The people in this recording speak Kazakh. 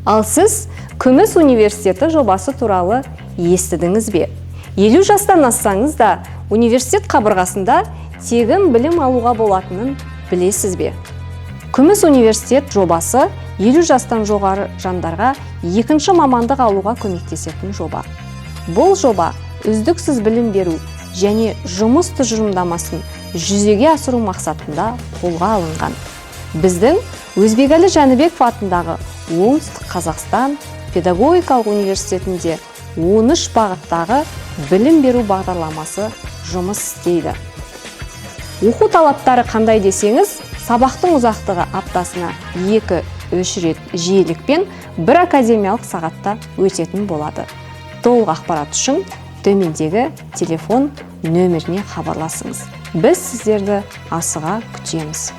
Ал сіз Күміс университеті жобасы туралы естідіңіз бе? 50 жастан ассаңыз да университет қабырғасында тегін білім алуға болатынын білесіз бе? Күміс университет жобасы 50 жастан жоғары жандарға екінші мамандық алуға көмектесетін жоба. Бұл жоба үздіксіз білім беру және жұмыс тұжырымдамасын жүзеге асыру мақсатында қолға алынған. Біздің Өзбекәлі Жәнібеков атындағы Оңтүстік Қазақстан педагогикалық университетінде 13 бағыттағы білім беру бағдарламасы жұмыс істейді. Оқу талаптары қандай десеңіз, сабақтың ұзақтығы аптасына 2-3 рет жиілікпен 1 академиялық сағатта өтетін болады. Толық ақпарат үшін төмендегі телефон нөміріне хабарласыңыз. Біз сіздерді асыға күтеміз.